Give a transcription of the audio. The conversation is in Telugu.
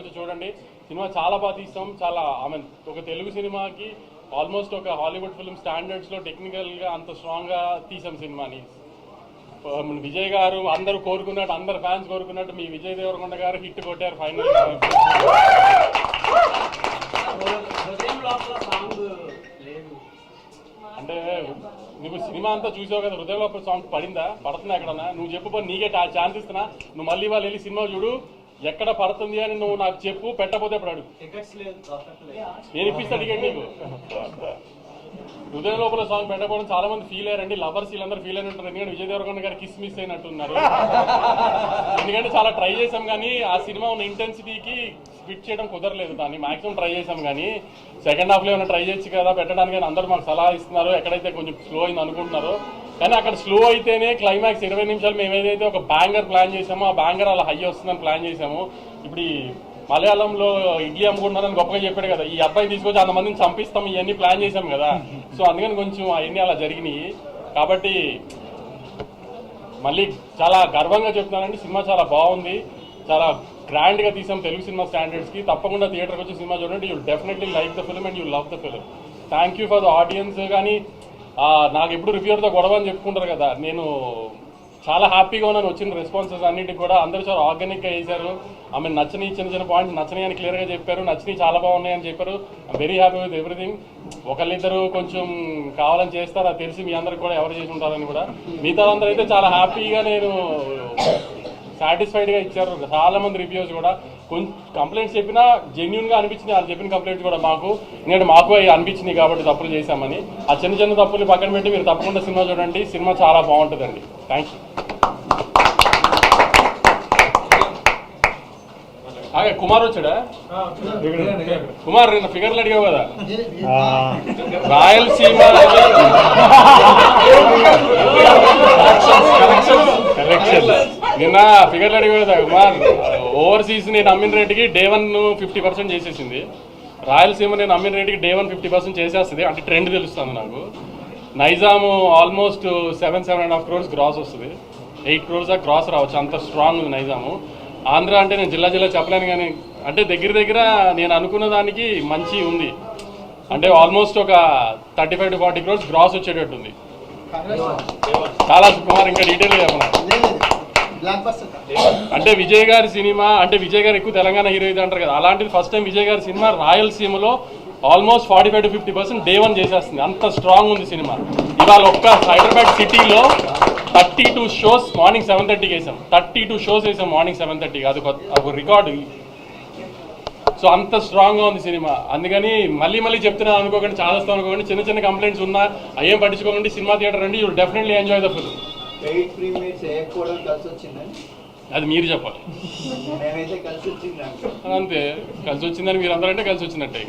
వచ్చి చూడండి. సినిమా చాలా బాగా తీస్తాం. చాలా ఒక తెలుగు సినిమాకి ఆల్మోస్ట్ ఒక హాలీవుడ్ ఫిల్మ్ స్టాండర్డ్స్లో టెక్నికల్గా అంత స్ట్రాంగ్గా తీసాం సినిమాని. విజయ్ గారు అందరూ కోరుకున్నట్టు, అందరు ఫ్యాన్స్ కోరుకున్నట్టు మీ విజయ్ దేవరకొండ గారు హిట్ కొట్టారు ఫైనల్. అంటే నువ్వు సినిమా అంతా చూసావు కదా, హృదయంలో సాంగ్ పడుతుందా ఎక్కడన్నా? నువ్వు చెప్పు, నీకే ఛాన్స్ ఇస్తున్నా. నువ్వు మళ్ళీ వాళ్ళు వెళ్ళి సినిమా చూడు, ఎక్కడ పడుతుంది అని నువ్వు నాకు చెప్పు. పెట్టకపోతే ఇప్పుడు అడుగు, నేను ఇప్పిస్తా టికెట్ నీకు. హృదయ లోపల సాంగ్ పెట్టకపోవడం చాలా మంది ఫీల్ అయ్యారండి. లవర్స్ వీళ్ళందరూ ఫీల్ అయిన ఉంటారు, ఎందుకంటే విజయ్ దేవరకొండ గారు కిస్ మిస్ అయినట్టున్నారు. ఎందుకంటే చాలా ట్రై చేసాం కానీ ఆ సినిమా ఉన్న ఇంటెన్సిటీకి ఫిట్ చేయడం కుదరలేదు. దాన్ని మాక్సిమం ట్రై చేసాం కానీ సెకండ్ హాఫ్లో ఏమైనా ట్రై చేయొచ్చు కదా పెట్టడానికి అని అందరూ మాకు సలహా ఇస్తున్నారు. ఎక్కడైతే కొంచెం స్లో అయింది అనుకుంటున్నారో, కానీ అక్కడ స్లో అయితేనే క్లైమాక్స్ 20 నిమిషాలు మేము ఏదైతే ఒక బ్యాంగర్ ప్లాన్ చేసామో ఆ బ్యాంగర్ అలా హై వస్తుందని ప్లాన్ చేసాము. ఇప్పుడు మలయాళంలో ఇడ్లీ అమ్ముకుంటున్నారని గొప్పగా చెప్పాడు కదా, ఈ అబ్బాయి తీసుకొచ్చి 100 మందిని చంపిస్తాం ఇవన్నీ ప్లాన్ చేసాం కదా. సో అందుకని కొంచెం అవన్నీ అలా జరిగినాయి. కాబట్టి మళ్ళీ చాలా గర్వంగా చెప్తున్నానండి, సినిమా చాలా బాగుంది, చాలా గ్రాండ్గా తీసాం తెలుగు సినిమా స్టాండర్డ్స్కి. తప్పకుండా థియేటర్కి వచ్చి సినిమా చూడండి. You definitely like the film and you love the film. Thank you for the audience. కానీ నాకు ఎప్పుడు రివ్యూర్తో గొడవ అని చెప్పుకుంటారు కదా, నేను చాలా హ్యాపీగా ఉన్నాను. వచ్చిన రెస్పాన్సెస్ అన్నిటికి కూడా అందరూ చాలా ఆర్గానిక్గా చేశారు. నచ్చని చిన్న పాయింట్స్ నచ్చని అని క్లియర్గా చెప్పారు, నచ్చని చాలా బాగున్నాయని చెప్పారు. I'm very happy with everything. ఒకళ్ళిద్దరు కొంచెం కావాలని చేస్తారు, అది తెలిసి మీ అందరికి కూడా ఎవరు చేసి ఉంటారని కూడా. మిగతా అందరూ అయితే చాలా హ్యాపీగా నేను సాటిస్ఫైడ్గా ఇచ్చారు. చాలా మంది రివ్యూస్ కూడా కొంచెం కంప్లైంట్స్ చెప్పినా జెన్యున్గా అనిపించింది వాళ్ళు చెప్పిన కంప్లైంట్స్ కూడా మాకు, ఎందుకంటే మాకు అవి అనిపించినాయి కాబట్టి తప్పులు చేశామని. ఆ చిన్న తప్పులు పక్కన పెట్టి మీరు తప్పకుండా సినిమా చూడండి, సినిమా చాలా బాగుంటుందండి. Thank you. కుమార్ వచ్చాడా? కుమార్ నిన్న ఫిగర్లు అడిగావు కదా, రాయలసీమ నిన్న ఫిగర్లు అడిగావు కదా కుమార్. ఓవర్సీస్ నేను అమ్మిన రేటుకి Day 1 50% చేసేసింది. రాయలసీమ నేను అమ్మిన రేటుకి Day 1 50% చేసేస్తుంది. అంటే ట్రెండ్ తెలుస్తుంది నాకు. నైజాము ఆల్మోస్ట్ 7.5 crores గ్రాస్ వస్తుంది, 8 crores గ్రాస్ రావచ్చు, అంత స్ట్రాంగ్ ఉంది నైజాము. ఆంధ్ర అంటే నేను జిల్లా చెప్పలేను కానీ అంటే దగ్గర నేను అనుకున్న దానికి మంచి ఉంది. అంటే ఆల్మోస్ట్ ఒక 35 to 40 crores గ్రాస్ వచ్చేటట్టుంది. చాలా కుమార్ ఇంకా డీటెయిల్గా చెప్పనా? అంటే విజయ్ గారి సినిమా, అంటే విజయ్ గారు ఎక్కువ తెలంగాణ హీరో ఇది అంటారు కదా, అలాంటిది ఫస్ట్ టైం విజయ్ గారి సినిమా రాయలసీమలో ఆల్మోస్ట్ 45 to 50% Day 1 చేసేస్తుంది. అంత స్ట్రాంగ్ ఉంది సినిమా. ఇవాళ ఒక్క హైదరాబాద్ సిటీలో 32 షోస్ మార్నింగ్ 7:30కి వేసాం. 32 షోస్ వేసాం మార్నింగ్ 7:30కి. అది ఒక రికార్డు. సో అంత స్ట్రాంగ్గా ఉంది సినిమా. అందుకని మళ్ళీ చెప్తున్నాను అనుకోకండి, చాలా వస్తాం అనుకోకండి. చిన్న కంప్లైంట్స్ ఉన్నా అయ్యేం పట్టించుకోకండి. సినిమా థియేటర్ రండి, you definitely enjoy the film. అది మీరు చెప్పాలి. అంతే, కలిసి వచ్చిందని మీరు అందరంటే కలిసి వచ్చినట్టే.